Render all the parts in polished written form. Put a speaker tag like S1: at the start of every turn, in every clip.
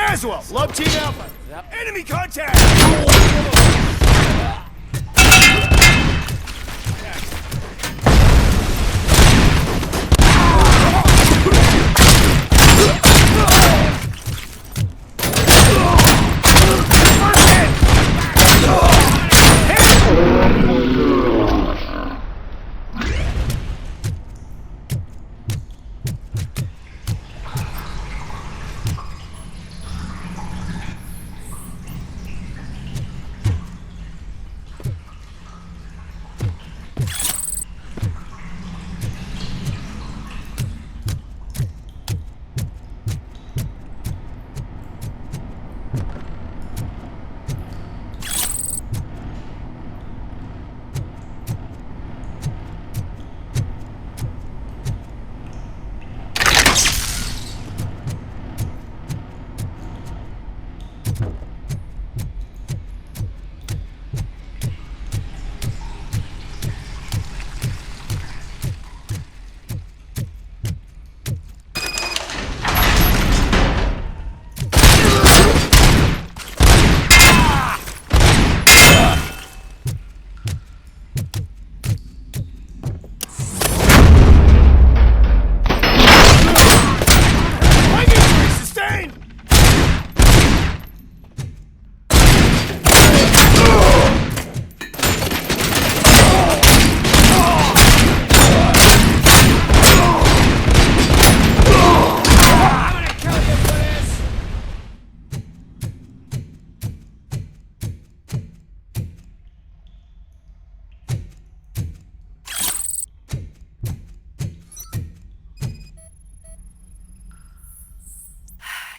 S1: Caswell, Love Team Alpha. Enemy contact!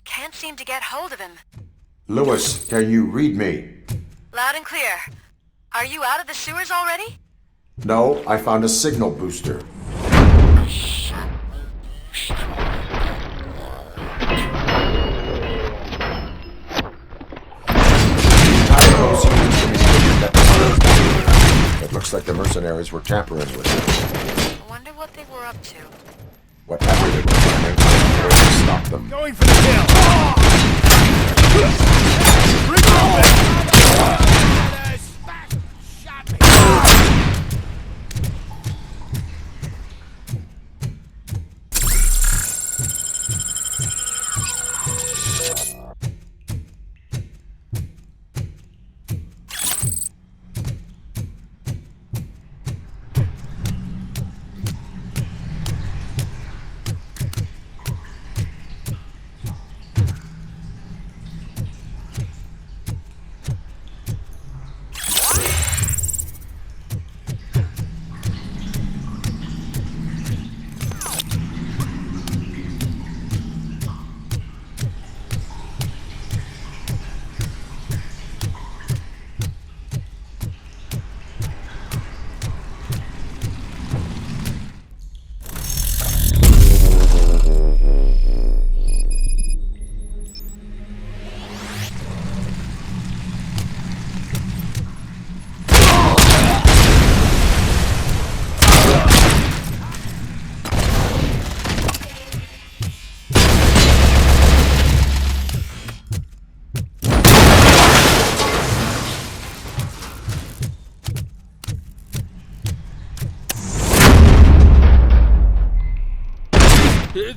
S2: Can't seem to get hold of him.
S3: Lewis, can you read me?
S2: Loud and clear. Are you out of the sewers already?
S3: No, I found a signal booster. It looks like the mercenaries were tampering with it.
S2: I wonder what they were up to.
S3: Whatever they were planning, I was to stop them.
S1: Going for the kill! Bring it open! Shot me!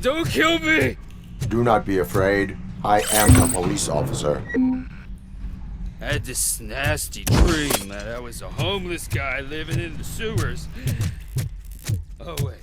S4: Don't kill me!
S3: Do not be afraid. I am a police officer.
S4: I had this nasty dream that I was a homeless guy living in the sewers. Oh, wait.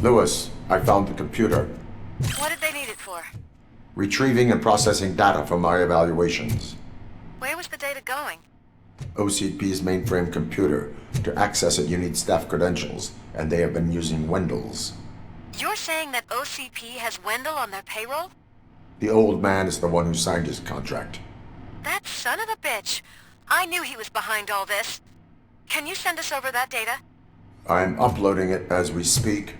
S3: Lewis, I found the computer.
S2: What did they need it for?
S3: Retrieving and processing data from my evaluations.
S2: Where was the data going?
S3: OCP's mainframe computer. To access it, you need staff credentials, and they have been using Wendell's.
S2: You're saying that OCP has Wendell on their payroll?
S3: The old man is the one who signed his contract.
S2: That son of a bitch. I knew he was behind all this. Can you send us over that data?
S3: I'm uploading it as we speak.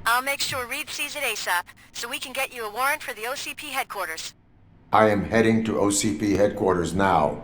S2: I'll make sure Reed sees it ASAP, so we can get you a warrant for the OCP headquarters.
S3: I am heading to OCP headquarters now.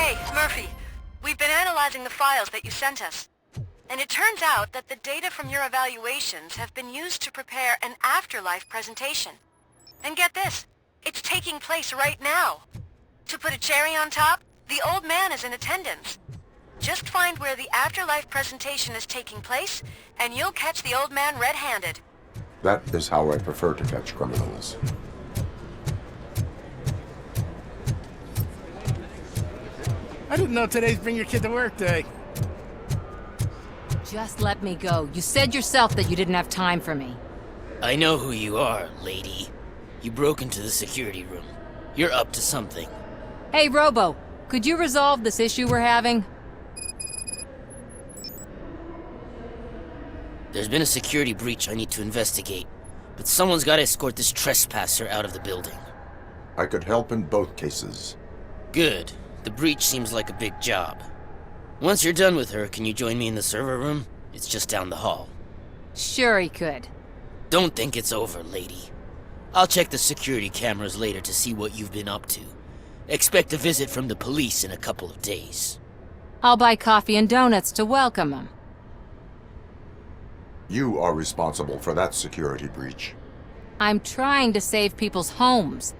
S2: Hey, Murphy. We've been analyzing the files that you sent us. And it turns out that the data from your evaluations have been used to prepare an afterlife presentation. And get this, it's taking place right now. To put a cherry on top, the old man is in attendance. Just find where the afterlife presentation is taking place, and you'll catch the old man red-handed.
S3: That is how I prefer to catch criminals.
S1: I didn't know today's Bring Your Kid to Work Day.
S5: Just let me go. You said yourself that you didn't have time for me.
S6: I know who you are, lady. You broke into the security room. You're up to something.
S5: Hey, Robo, could you resolve this issue we're having?
S6: There's been a security breach I need to investigate, but someone's got to escort this trespasser out of the building.
S3: I could help in both cases.
S6: Good. The breach seems like a big job. Once you're done with her, can you join me in the server room? It's just down the hall.
S5: Sure he could.
S6: Don't think it's over, lady. I'll check the security cameras later to see what you've been up to. Expect a visit from the police in a couple of days.
S5: I'll buy coffee and donuts to welcome him.
S3: You are responsible for that security breach.
S5: I'm trying to save people's homes.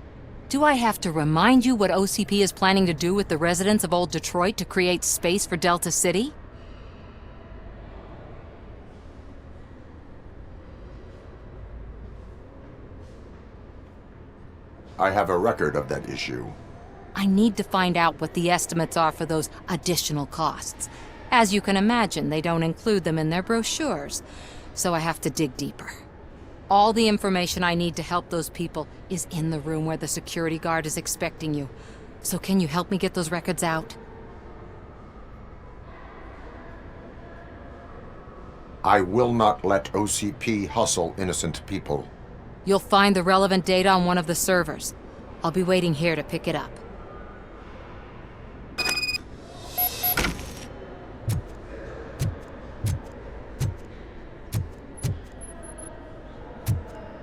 S5: Do I have to remind you what OCP is planning to do with the residents of Old Detroit to create space for Delta City?
S3: I have a record of that issue.
S5: I need to find out what the estimates are for those additional costs. As you can imagine, they don't include them in their brochures, so I have to dig deeper. All the information I need to help those people is in the room where the security guard is expecting you. So can you help me get those records out?
S3: I will not let OCP hustle innocent people.
S5: You'll find the relevant data on one of the servers. I'll be waiting here to pick it up.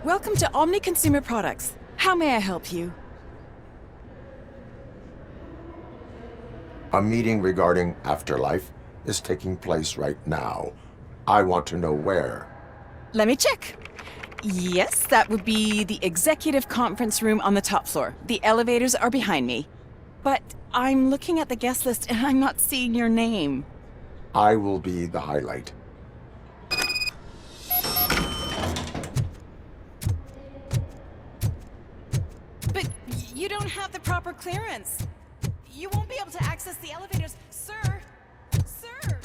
S7: Welcome to Omni Consumer Products. How may I help you?
S3: A meeting regarding afterlife is taking place right now. I want to know where.
S7: Let me check. Yes, that would be the executive conference room on the top floor. The elevators are behind me. But I'm looking at the guest list and I'm not seeing your name.
S3: I will be the highlight.
S7: But you don't have the proper clearance. You won't be able to access the elevators, sir. Sir!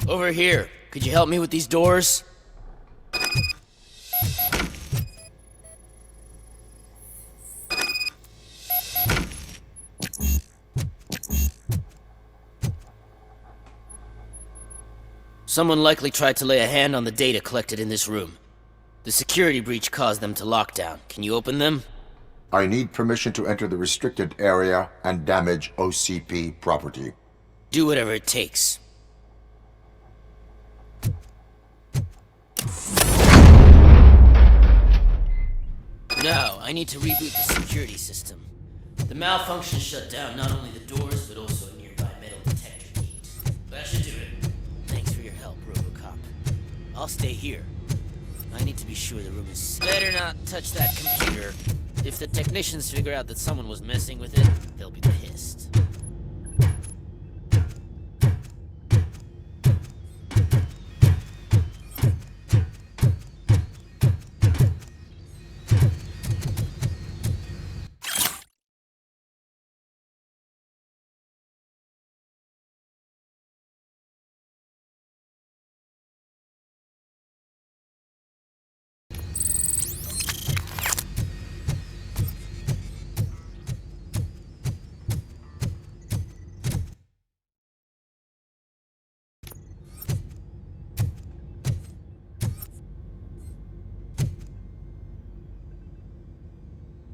S6: Over here. Could you help me with these doors? Someone likely tried to lay a hand on the data collected in this room. The security breach caused them to lock down. Can you open them?
S3: I need permission to enter the restricted area and damage OCP property.
S6: Do whatever it takes. Now, I need to reboot the security system. The malfunction shut down not only the doors, but also a nearby metal detector gate. That should do it. Thanks for your help, Robocop. I'll stay here. I need to be sure the room is... Better not touch that computer. If the technicians figure out that someone was messing with it, they'll be pissed.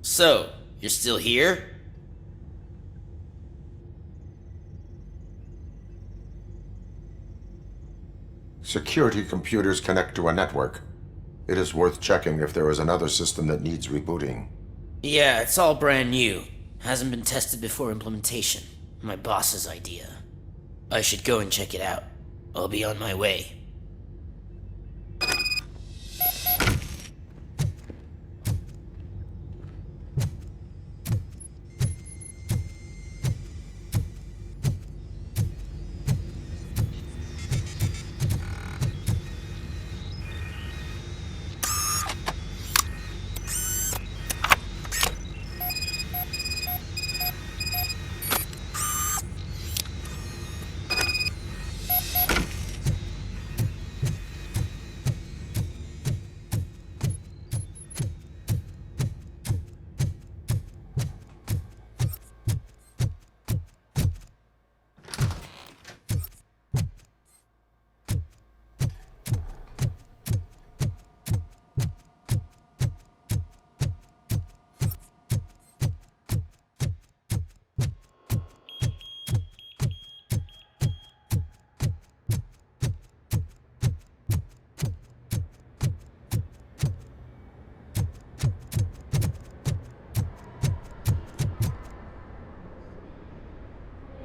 S6: So, you're still here?
S3: Security computers connect to a network. It is worth checking if there is another system that needs rebooting.
S6: Yeah, it's all brand new. Hasn't been tested before implementation. My boss's idea. I should go and check it out. I'll be on my way.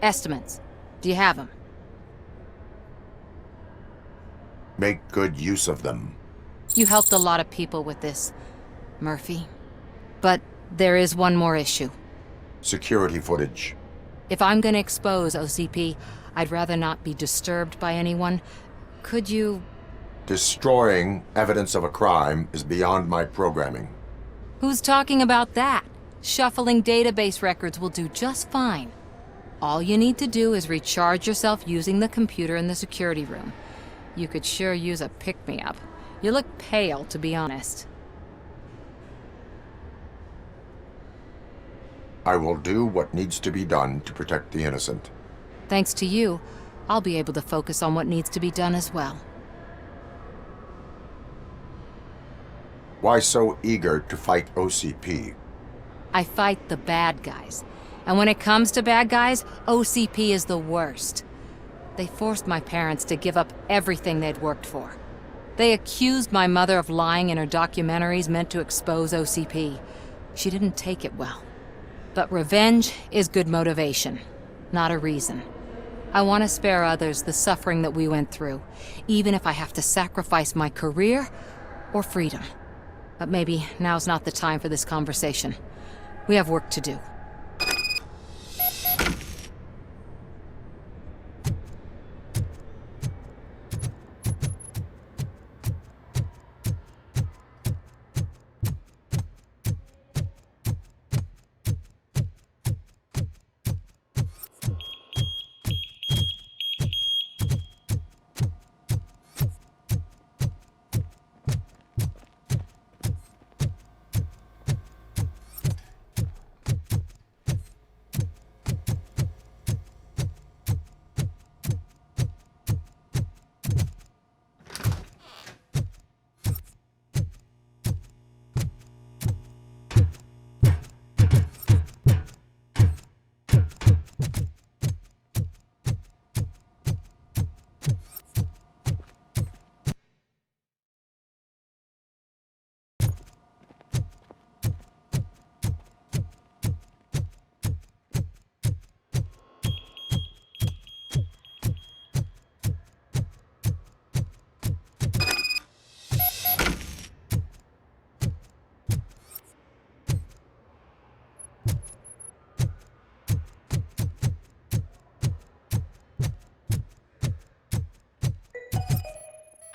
S5: Estimates. Do you have them?
S3: Make good use of them.
S5: You helped a lot of people with this, Murphy. But there is one more issue.
S3: Security footage.
S5: If I'm gonna expose OCP, I'd rather not be disturbed by anyone. Could you...
S3: Destroying evidence of a crime is beyond my programming.
S5: Who's talking about that? Shuffling database records will do just fine. All you need to do is recharge yourself using the computer in the security room. You could sure use a pick-me-up. You look pale, to be honest.
S3: I will do what needs to be done to protect the innocent.
S5: Thanks to you, I'll be able to focus on what needs to be done as well.
S3: Why so eager to fight OCP?
S5: I fight the bad guys. And when it comes to bad guys, OCP is the worst. They forced my parents to give up everything they'd worked for. They accused my mother of lying in her documentaries meant to expose OCP. She didn't take it well. But revenge is good motivation, not a reason. I want to spare others the suffering that we went through, even if I have to sacrifice my career or freedom. But maybe now's not the time for this conversation. We have work to do.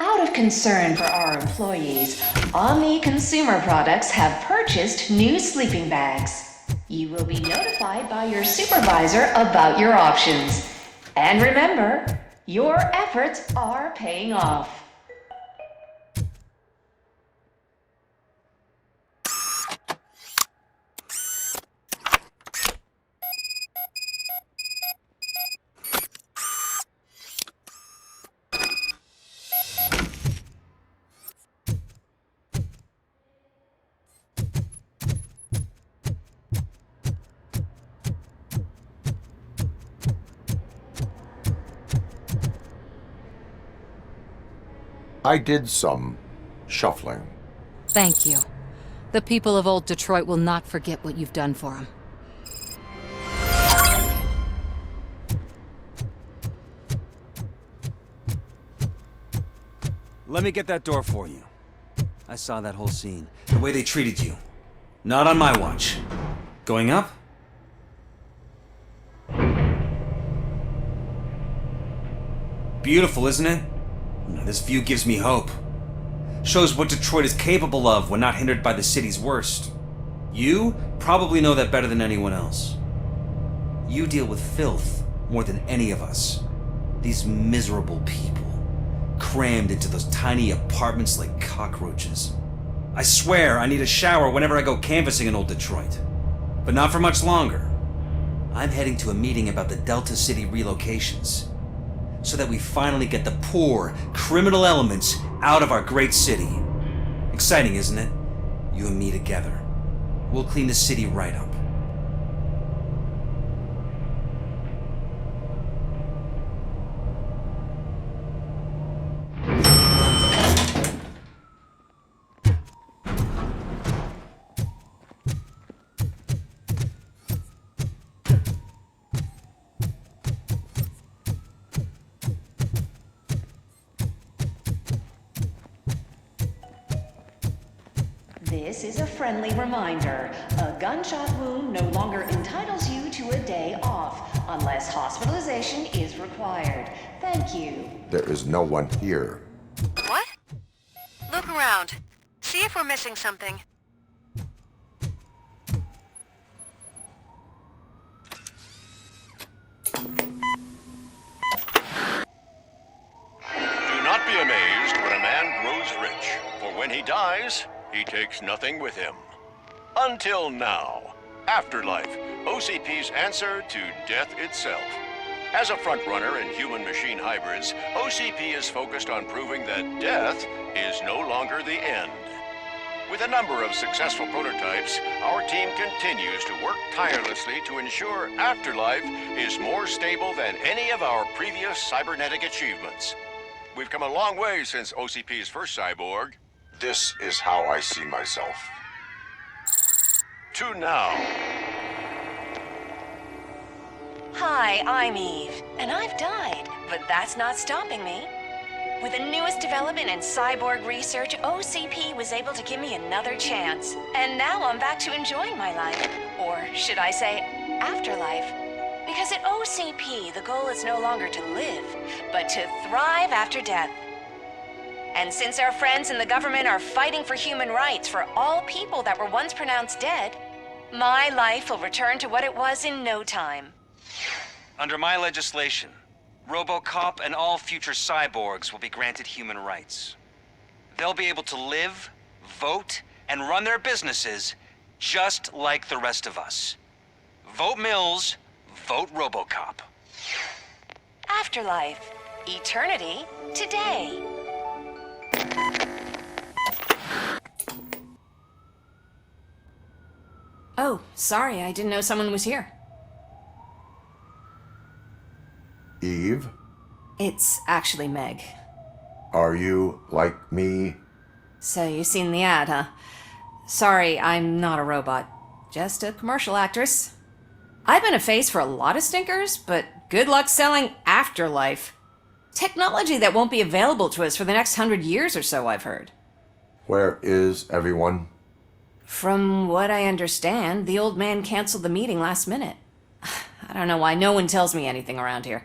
S8: Out of concern for our employees, Omni Consumer Products have purchased new sleeping bags. You will be notified by your supervisor about your options. And remember, your efforts are paying off.
S3: I did some shuffling.
S5: Thank you. The people of Old Detroit will not forget what you've done for them.
S9: Let me get that door for you. I saw that whole scene. The way they treated you. Not on my watch. Going up? Beautiful, isn't it? This view gives me hope. Shows what Detroit is capable of when not hindered by the city's worst. You probably know that better than anyone else. You deal with filth more than any of us. These miserable people, crammed into those tiny apartments like cockroaches. I swear I need a shower whenever I go canvassing in Old Detroit. But not for much longer. I'm heading to a meeting about the Delta City relocations, so that we finally get the poor, criminal elements out of our great city. Exciting, isn't it? You and me together. We'll clean the city right up.
S8: This is a friendly reminder. A gunshot wound no longer entitles you to a day off, unless hospitalization is required. Thank you.
S3: There is no one here.
S2: What? Look around. See if we're missing something.
S10: Do not be amazed when a man grows rich, for when he dies, he takes nothing with him. Until now. Afterlife, OCP's answer to death itself. As a frontrunner in human-machine hybrids, OCP is focused on proving that death is no longer the end. With a number of successful prototypes, our team continues to work tirelessly to ensure Afterlife is more stable than any of our previous cybernetic achievements. we've come a long way since OCP's first cyborg.
S3: This is how I see myself.
S10: To now.
S2: Hi, I'm Eve, and I've died, but that's not stopping me. With the newest development in cyborg research, OCP was able to give me another chance. And now I'm back to enjoying my life. Or should I say, afterlife. Because at OCP, the goal is no longer to live, but to thrive after death. And since our friends in the government are fighting for human rights for all people that were once pronounced dead, my life will return to what it was in no time.
S9: Under my legislation, Robocop and all future cyborgs will be granted human rights. They'll be able to live, vote, and run their businesses just like the rest of us. Vote Mills, vote Robocop.
S2: Afterlife. Eternity. Today. Oh, sorry, I didn't know someone was here.
S3: Eve,
S2: It's actually Meg.
S3: are you like me?
S2: So you've seen the ad, huh? Sorry, I'm not a robot. Just a commercial actress. I've been a face for a lot of stinkers, but good luck selling Afterlife. Technology that won't be available to us for the next 100 years or so, I've heard.
S3: Where is everyone?
S2: From what I understand, the old man canceled the meeting last minute. I don't know why no one tells me anything around here.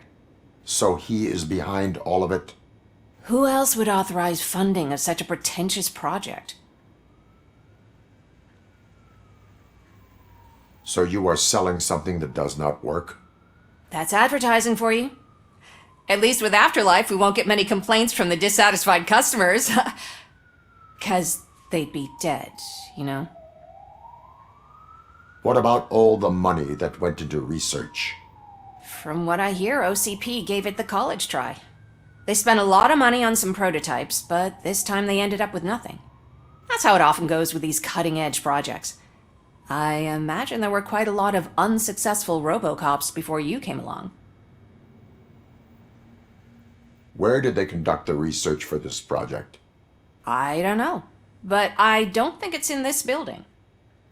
S3: So he is behind all of it?
S2: Who else would authorize funding of such a pretentious project?
S3: So you are selling something that does not work?
S2: That's advertising for you. At least with Afterlife, we won't get many complaints from the dissatisfied customers. 'Cause they'd be dead, you know?
S3: What about all the money that went into research?
S2: From what I hear, OCP gave it the college try. They spent a lot of money on some prototypes, but this time they ended up with nothing. That's how it often goes with these cutting-edge projects. I imagine there were quite a lot of unsuccessful Robocops before you came along.
S3: Where did they conduct the research for this project?
S2: I don't know, but I don't think it's in this building.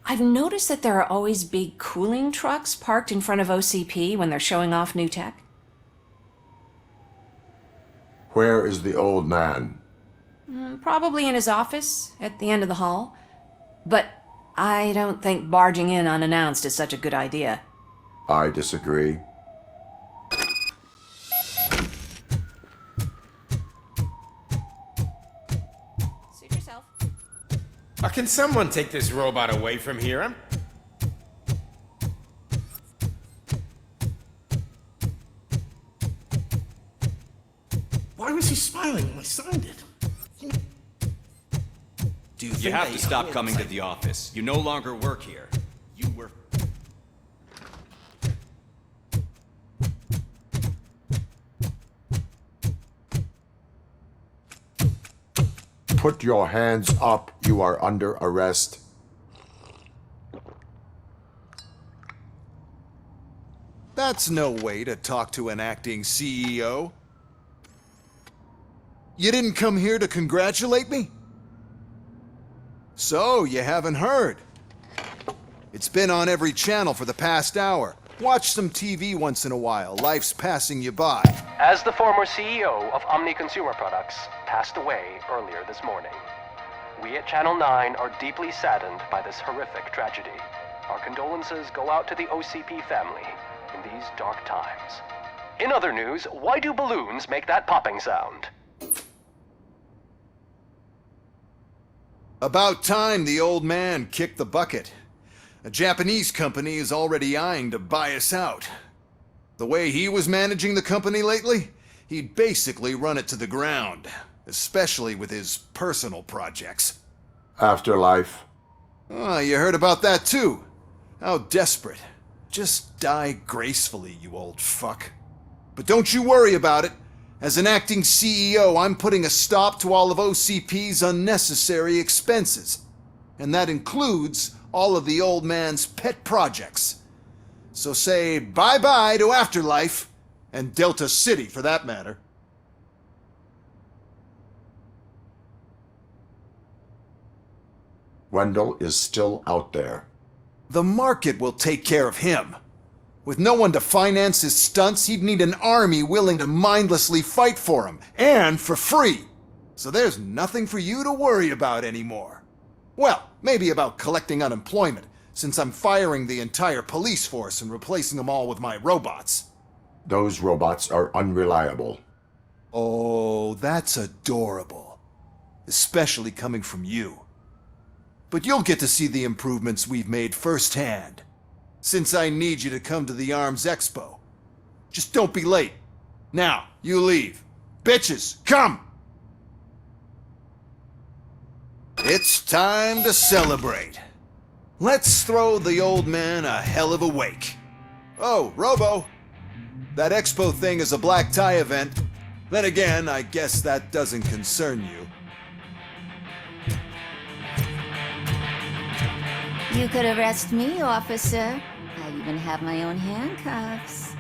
S2: I've noticed that there are always big cooling trucks parked in front of OCP when they're showing off new tech.
S3: Where is the old man?
S2: Probably in his office, at the end of the hall. But I don't think barging in unannounced is such a good idea.
S3: I disagree.
S2: Suit yourself.
S1: Can someone take this robot away from here? Why was he smiling when I signed it?
S9: You have to stop coming to the office. You no longer work here. You were...
S3: Put your hands up. You are under arrest.
S11: That's no way to talk to an acting CEO. You didn't come here to congratulate me? So, you haven't heard. It's been on every channel for the past hour. Watch some TV once in a while. Life's passing you by.
S12: As the former CEO of Omni Consumer Products passed away earlier this morning, we at Channel 9 are deeply saddened by this horrific tragedy. Our condolences go out to the OCP family in these dark times. In other news, why do balloons make that popping sound?
S11: About time the old man kicked the bucket. A Japanese company is already eyeing to buy us out. The way he was managing the company lately, he'd basically run it to the ground, especially with his personal projects.
S3: Afterlife.
S11: Oh, you heard about that too. How desperate. Just die gracefully, you old fuck. But don't you worry about it. As an acting CEO, I'm putting a stop to all of OCP's unnecessary expenses. And that includes all of the old man's pet projects. So say bye-bye to Afterlife, and Delta City for that matter.
S3: Wendell is still out there.
S11: The market will take care of him. With no one to finance his stunts, he'd need an army willing to mindlessly fight for him, and for free. So there's nothing for you to worry about anymore. Well, maybe about collecting unemployment, since I'm firing the entire police force and replacing them all with my robots.
S3: Those robots are unreliable.
S11: Oh, that's adorable. Especially coming from you. But you'll get to see the improvements we've made firsthand. Since I need you to come to the Arms Expo. Just don't be late. Now, you leave. Bitches, come! It's time to celebrate. Let's throw the old man a hell of a wake. Oh, Robo. That expo thing is a black tie event. Then again, I guess that doesn't concern you.
S13: You could arrest me, officer. I even have my own handcuffs.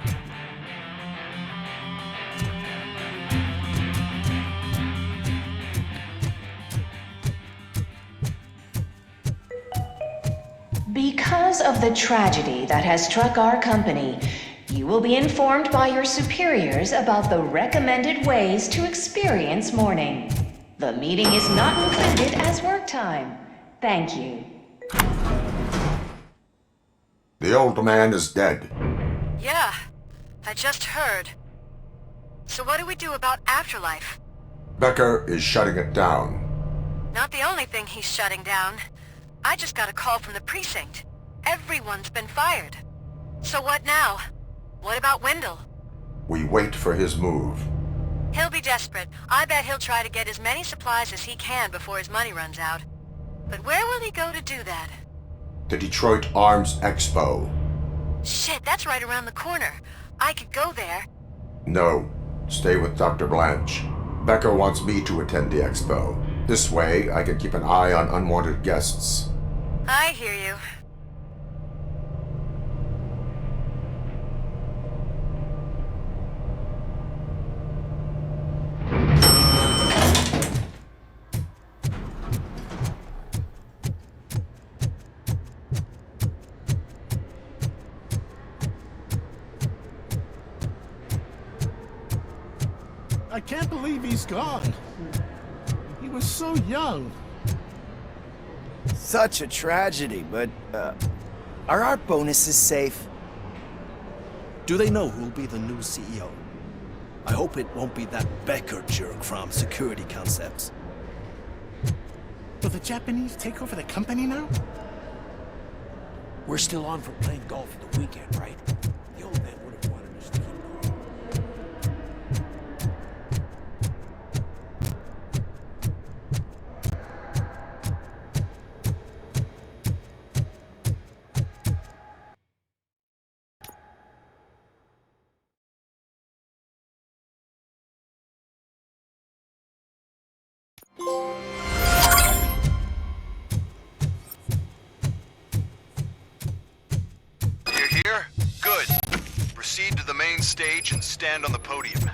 S8: Because of the tragedy that has struck our company, you will be informed by your superiors about the recommended ways to experience mourning. The meeting is not included as work time. Thank you.
S3: The old man is dead.
S2: Yeah, I just heard. So what do we do about Afterlife?
S3: Becker is shutting it down.
S2: Not the only thing he's shutting down. I just got a call from the precinct. Everyone's been fired. So what now? What about Wendell?
S3: We wait for his move.
S2: He'll be desperate. I bet he'll try to get as many supplies as he can before his money runs out. But where will he go to do that?
S3: The Detroit Arms Expo.
S2: Shit, that's right around the corner. I could go there.
S3: No, stay with Dr. Blanche. Becker wants me to attend the expo. This way, I can keep an eye on unwanted guests.
S2: I hear you.
S1: I can't believe he's gone. He was so young.
S14: Such a tragedy, but, are our bonuses safe?
S15: Do they know who'll be the new CEO? I hope it won't be that Becker jerk from Security Concepts.
S1: Will the Japanese take over the company now?
S15: We're still on for playing golf at the weekend, right? The old man would have wanted us to keep going.
S11: You're here? Good. Proceed to the main stage and stand on the podium.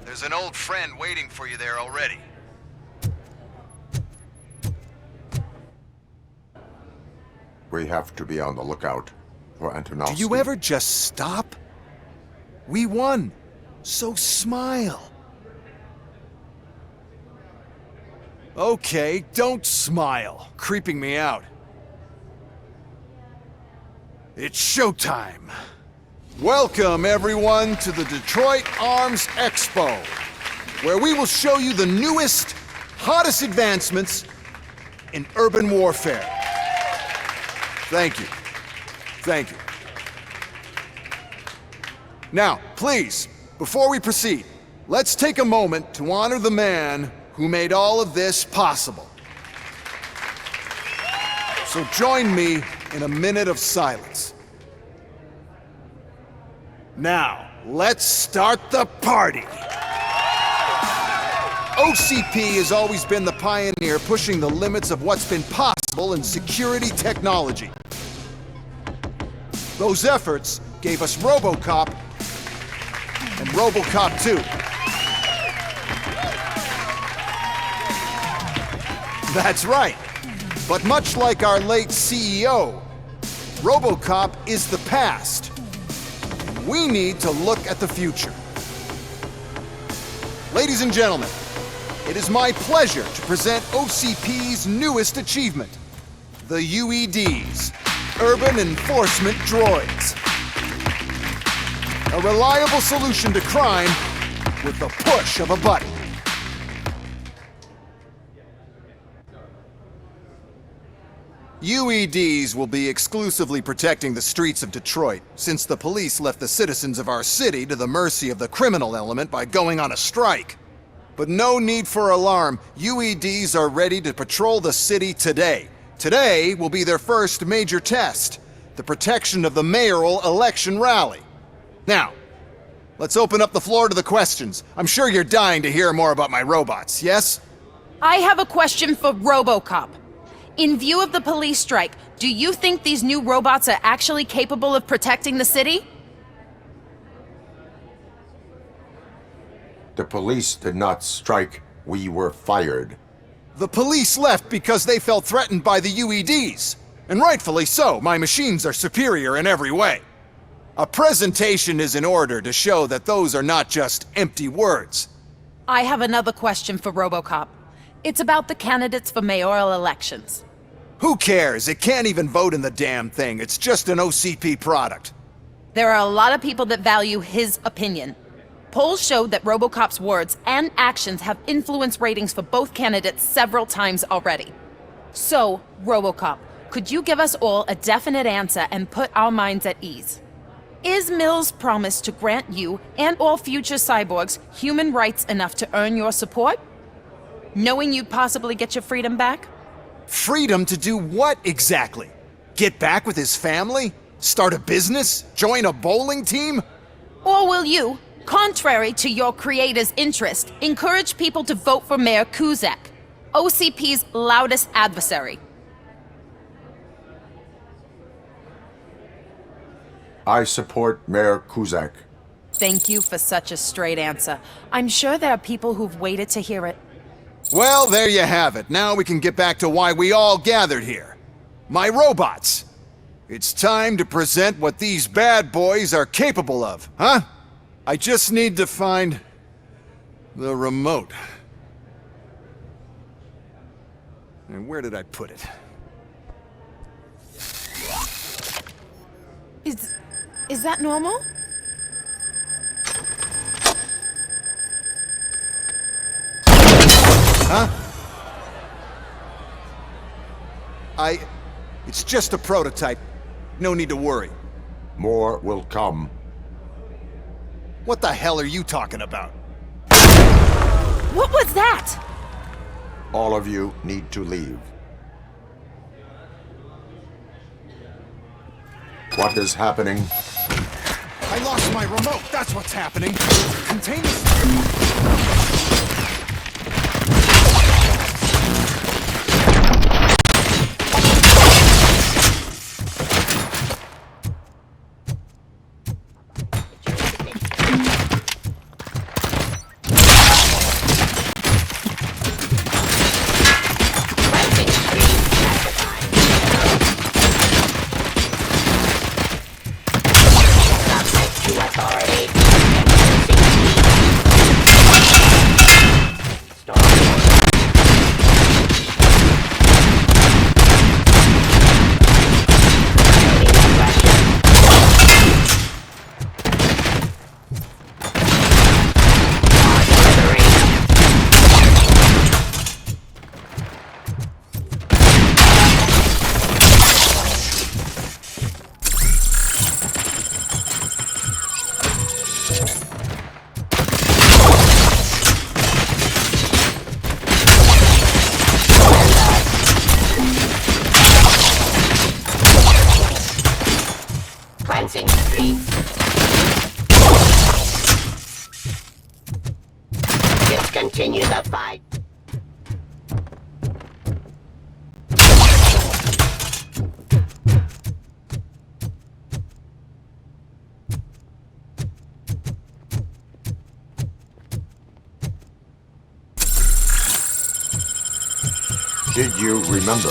S11: There's an old friend waiting for you there already.
S3: We have to be on the lookout for Antonovsky.
S11: Do you ever just stop? We won, so smile. Okay, don't smile. Creeping me out. It's showtime. Welcome, everyone, to the Detroit Arms Expo, where we will show you the newest, hottest advancements in urban warfare. Thank you. Thank you. Now, please, before we proceed, let's take a moment to honor the man who made all of this possible. So join me in a minute of silence. Now, let's start the party. OCP has always been the pioneer pushing the limits of what's been possible in security technology. Those efforts gave us Robocop and Robocop 2. That's right. But much like our late CEO, Robocop is the past. We need to look at the future. Ladies and gentlemen, it is my pleasure to present OCP's newest achievement, the UEDs, Urban Enforcement Droids. A reliable solution to crime with the push of a button. UEDs will be exclusively protecting the streets of Detroit, since the police left the citizens of our city to the mercy of the criminal element by going on a strike. But no need for alarm. UEDs are ready to patrol the city today. Today will be their first major test, the protection of the mayoral election rally. Now, let's open up the floor to the questions. I'm sure you're dying to hear more about my robots, yes?
S16: I have a question for Robocop. In view of the police strike, do you think these new robots are actually capable of protecting the city?
S3: The police did not strike. We were fired.
S11: The police left because they felt threatened by the UEDs. And rightfully so. My machines are superior in every way. A presentation is in order to show that those are not just empty words.
S16: I have another question for Robocop. It's about the candidates for mayoral elections.
S11: Who cares? It can't even vote in the damn thing. It's just an OCP product.
S16: There are a lot of people that value his opinion. Polls showed that Robocop's words and actions have influenced ratings for both candidates several times already. So, Robocop, could you give us all a definite answer and put our minds at ease? Is Mills' promise to grant you and all future cyborgs human rights enough to earn your support? Knowing you'd possibly get your freedom back?
S11: Freedom to do what exactly? Get back with his family? Start a business? Join a bowling team?
S16: Or will you, contrary to your creator's interest, encourage people to vote for Mayor Kuzak, OCP's loudest adversary?
S3: I support Mayor Kuzak.
S16: Thank you for such a straight answer. I'm sure there are people who've waited to hear it.
S11: Well, there you have it. Now we can get back to why we all gathered here. My robots. It's time to present what these bad boys are capable of, huh? I just need to find the remote. And where did I put it?
S16: Is that normal?
S11: Huh? It's just a prototype. No need to worry.
S3: More will come.
S11: What the hell are you talking about?
S16: What was that?
S3: All of you need to leave. What is happening?
S11: I lost my remote. That's what's happening. Contain this.
S17: Continue the fight.
S3: Did you remember?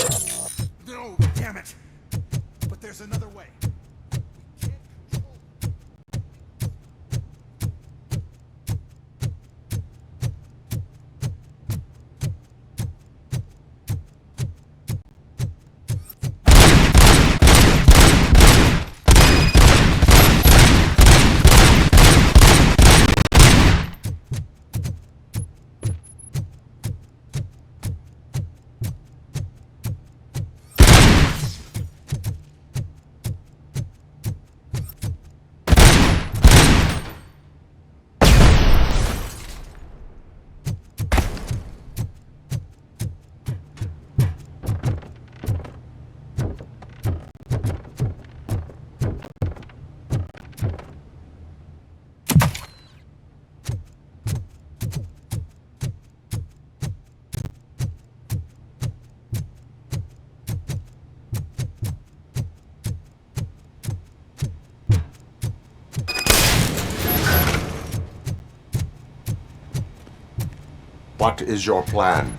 S3: What is your plan?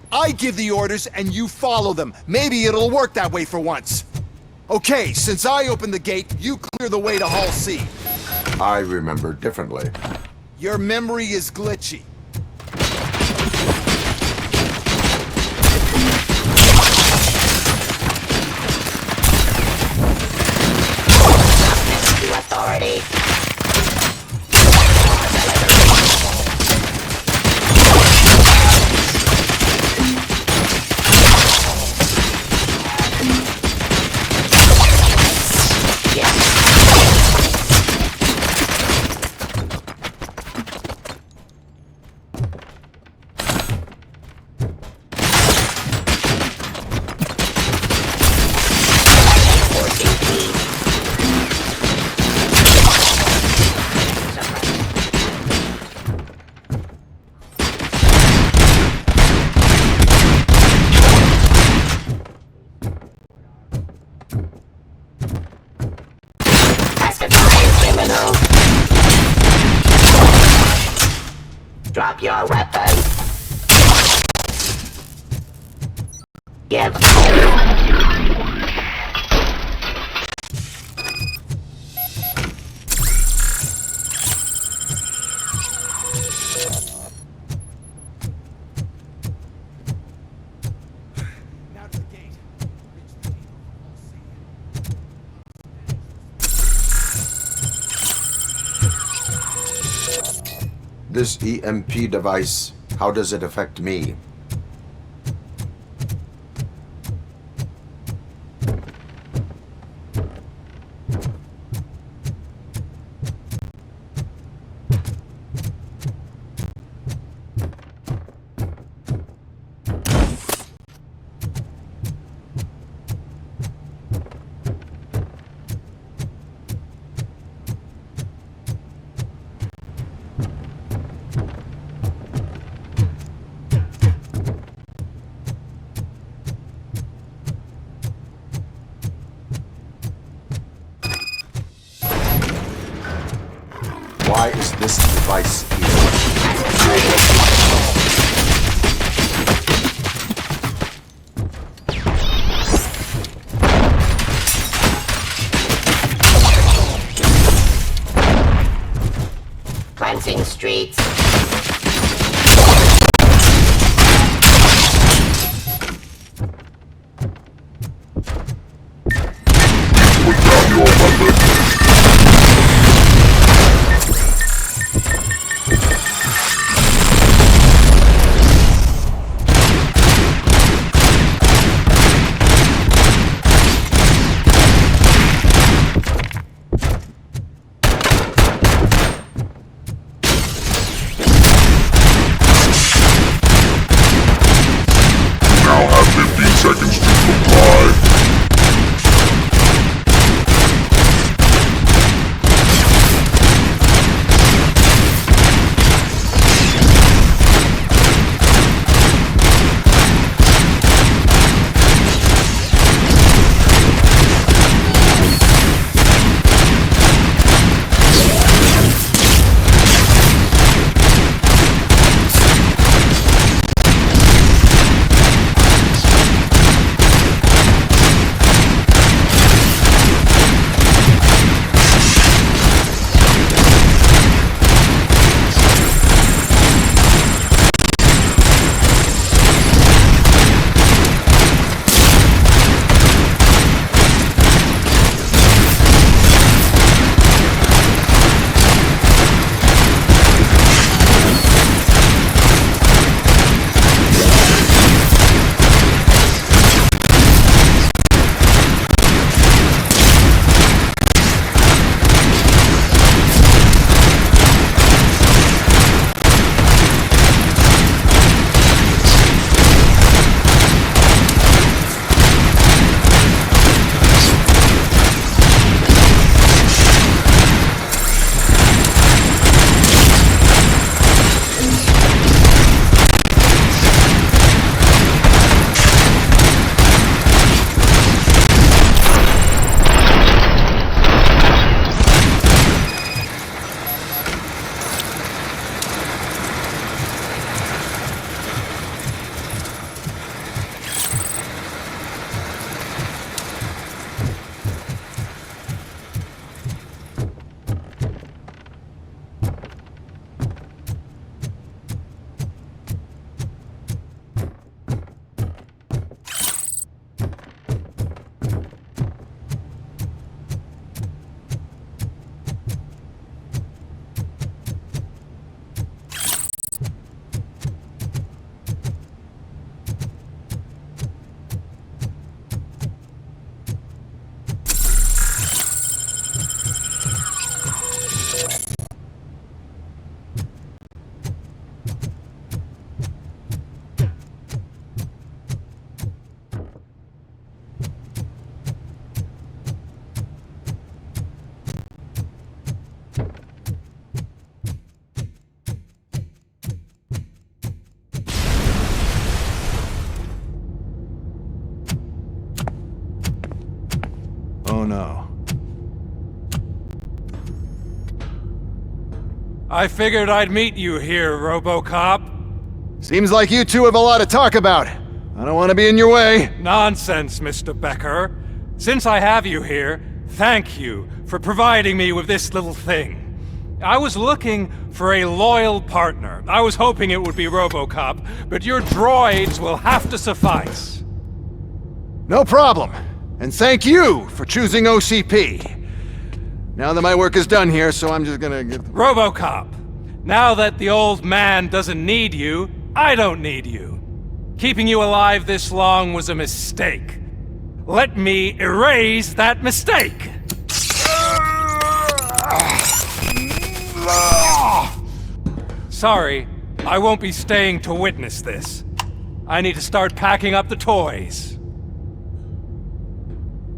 S11: I give the orders and you follow them. Maybe it'll work that way for once. Okay, since I opened the gate, you clear the way to Hall C.
S3: I remember differently.
S11: Your memory is glitchy.
S17: To authority. Drop your weapon. Give.
S3: This EMP device, how does it affect me? Why is this device here?
S17: Cleansing streets.
S11: know.
S18: I figured I'd meet you here, Robocop.
S11: Seems like you two have a lot to talk about. I don't want to be in your way.
S18: Nonsense, Mr. Becker. Since I have you here, thank you for providing me with this little thing. I was looking for a loyal partner. I was hoping it would be Robocop, but your droids will have to suffice.
S11: No problem. And thank you for choosing OCP. Now that my work is done here, so I'm just gonna get...
S18: Robocop, now that the old man doesn't need you, I don't need you. Keeping you alive this long was a mistake. Let me erase that mistake! Sorry, I won't be staying to witness this. I need to start packing up the toys.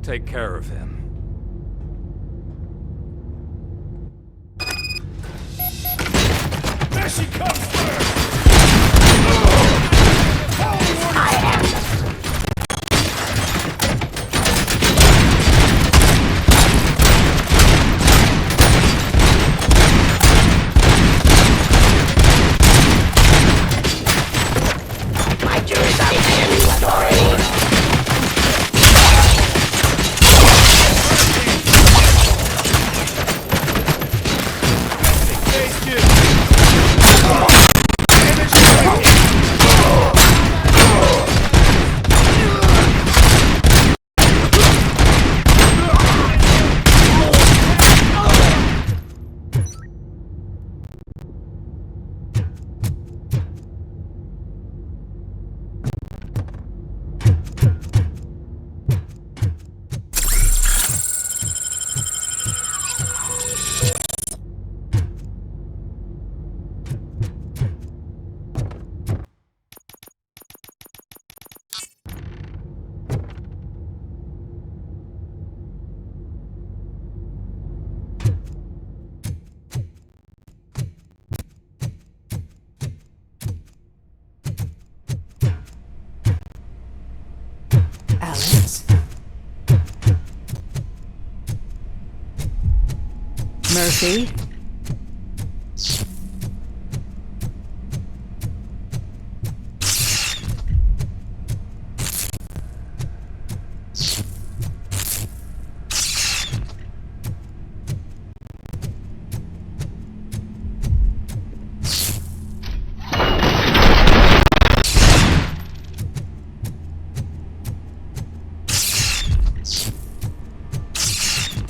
S18: Take care of him.
S1: There she comes!
S5: Alex? Murphy?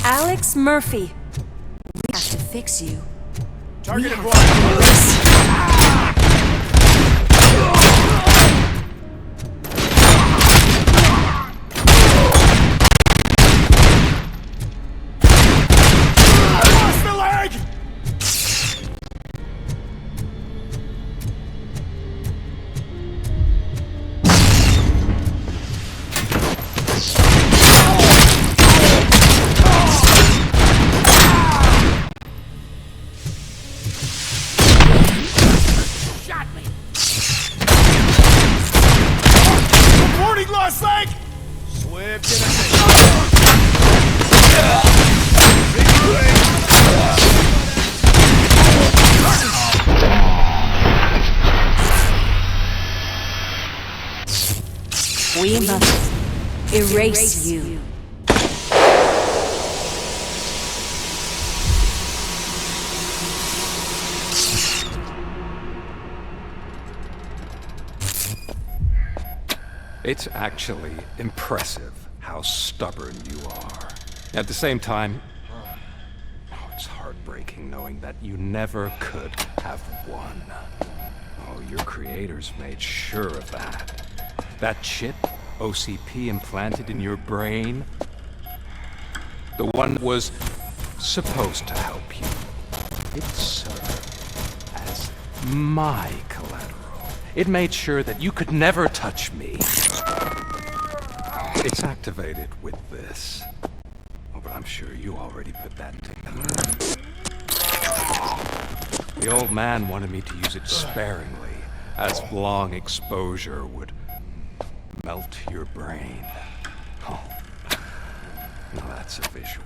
S5: Alex Murphy. We have to fix you.
S1: Targeted block. Lost the leg! Lost leg! Swift
S5: We must erase you.
S18: It's actually impressive how stubborn you are. At the same time, it's heartbreaking knowing that you never could have won. Oh, your creators made sure of that. That chip OCP implanted in your brain, the one that was supposed to help you, it served as my collateral. It made sure that you could never touch me. It's activated with this. Oh, but I'm sure you already put that together. The old man wanted me to use it sparingly, as long exposure would melt your brain. Oh. Now that's a visual.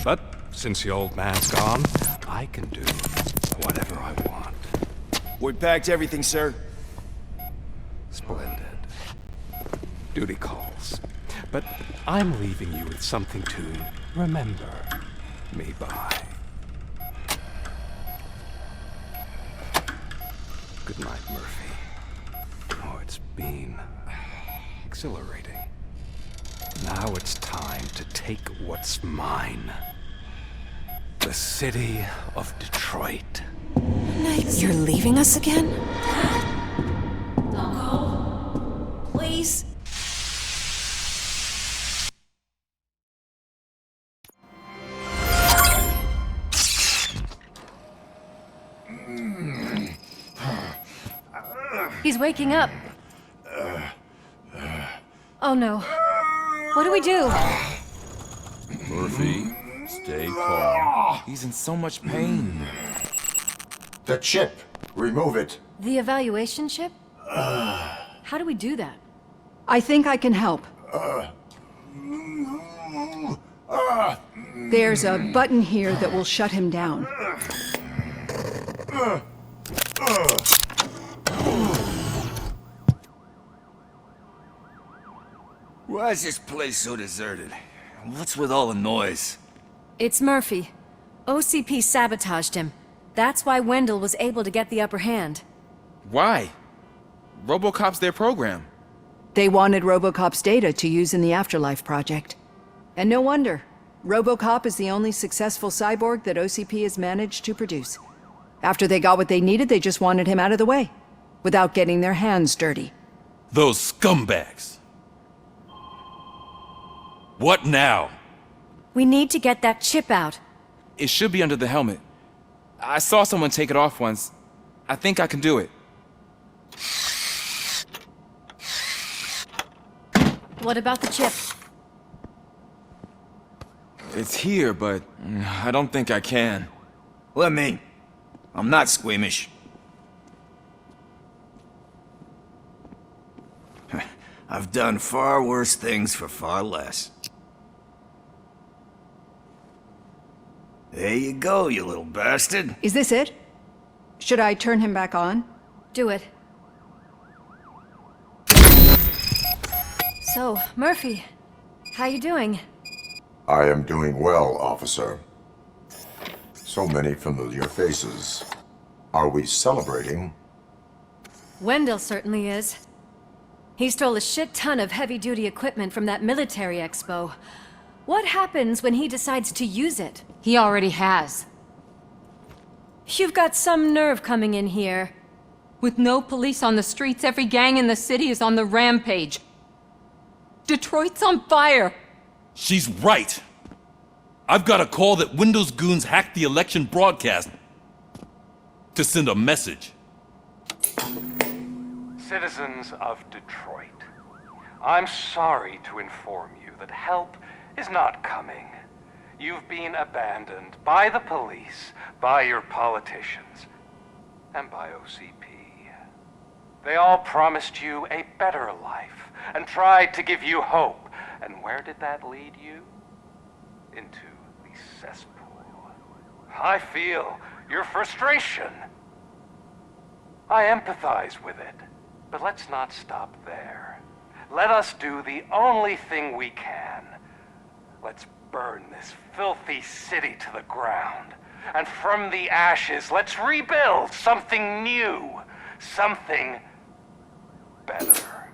S18: But since the old man's gone, I can do whatever I want.
S14: We packed everything, sir.
S18: Splendid. Duty calls. But I'm leaving you with something to remember me by. Good night, Murphy. Oh, it's been exhilarating. Now it's time to take what's mine. The city of Detroit.
S2: You're leaving us again?
S13: Don't go. Please.
S2: He's waking up. Oh no. What do we do?
S19: Murphy, stay calm. He's in so much pain.
S3: The chip! Remove it!
S2: The evaluation chip? How do we do that?
S20: I think I can help. There's a button here that will shut him down.
S14: Why is this place so deserted? What's with all the noise?
S2: It's Murphy. OCP sabotaged him. That's why Wendell was able to get the upper hand.
S19: Why? Robocop's their program.
S20: They wanted Robocop's data to use in the Afterlife project. And no wonder. Robocop is the only successful cyborg that OCP has managed to produce. After they got what they needed, they just wanted him out of the way, without getting their hands dirty.
S21: Those scumbags! What now?
S2: We need to get that chip out.
S19: It should be under the helmet. I saw someone take it off once. I think I can do it.
S2: What about the chip?
S19: It's here, but I don't think I can.
S14: Let me. I'm not squeamish. I've done far worse things for far less. There you go, you little bastard.
S20: Is this it? Should I turn him back on?
S2: Do it. So, Murphy, how you doing?
S3: I am doing well, officer. So many familiar faces. Are we celebrating?
S2: Wendell certainly is. He stole a shit ton of heavy-duty equipment from that military expo. What happens when he decides to use it?
S5: He already has.
S2: You've got some nerve coming in here.
S5: With no police on the streets, every gang in the city is on the rampage. Detroit's on fire!
S21: She's right! I've got a call that Windows goons hacked the election broadcast to send a message.
S12: Citizens of Detroit, I'm sorry to inform you that help is not coming. You've been abandoned by the police, by your politicians, and by OCP. They all promised you a better life and tried to give you hope. And where did that lead you? Into the cesspool. I feel your frustration. I empathize with it, but let's not stop there. Let us do the only thing we can. Let's burn this filthy city to the ground. And from the ashes, let's rebuild something new. Something better.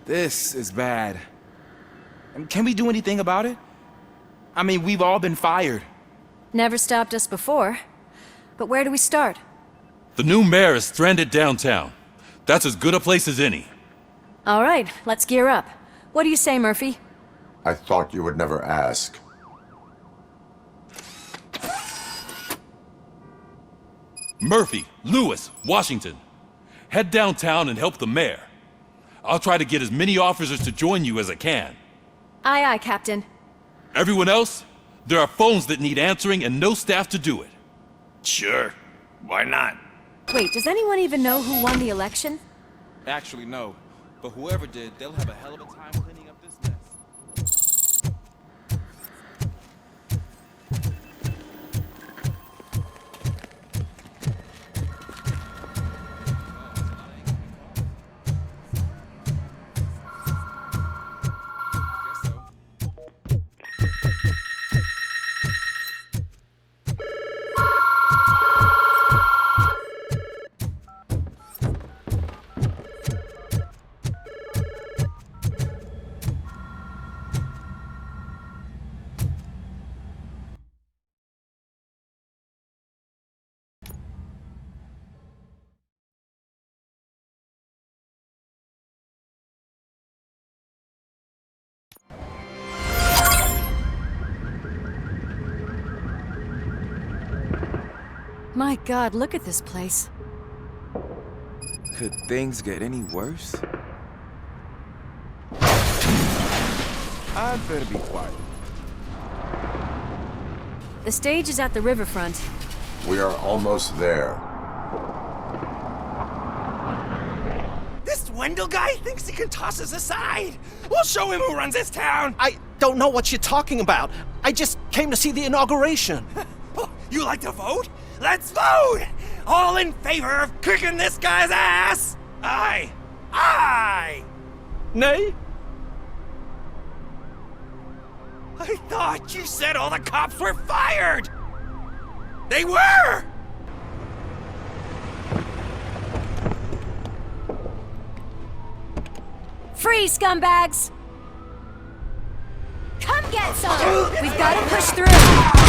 S19: This is bad. And can we do anything about it? I mean, we've all been fired.
S2: Never stopped us before. But where do we start?
S21: The new mayor is stranded downtown. That's as good a place as any.
S2: All right, let's gear up. What do you say, Murphy?
S3: I thought you would never ask.
S21: Murphy, Lewis, Washington. Head downtown and help the mayor. I'll try to get as many officers to join you as I can.
S2: Aye, aye, Captain.
S21: Everyone else? There are phones that need answering and no staff to do it.
S14: Sure. Why not?
S2: Wait, does anyone even know who won the election?
S19: Actually, no. But whoever did, they'll have a hell of a time cleaning up this mess.
S20: My God, look at this place.
S4: Could things get any worse? I'd better be quiet.
S20: The stage is at the riverfront.
S3: We are almost there.
S22: This Wendell guy thinks he can toss us aside. We'll show him who runs this town. I don't know what you're talking about. I just came to see the inauguration. You like to vote? Let's vote! All in favor of kicking this guy's ass? Aye. Aye! Nay? I thought you said all the cops were fired! They were!
S20: Free, scumbags! Come get some! We've got to push through!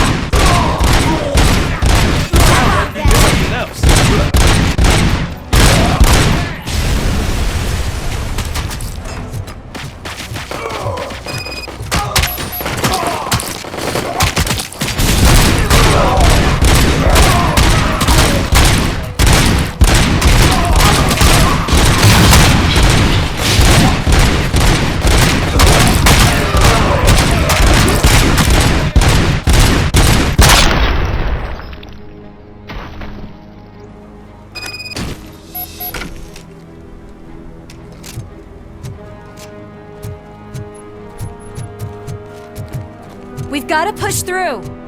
S20: We've got to push through!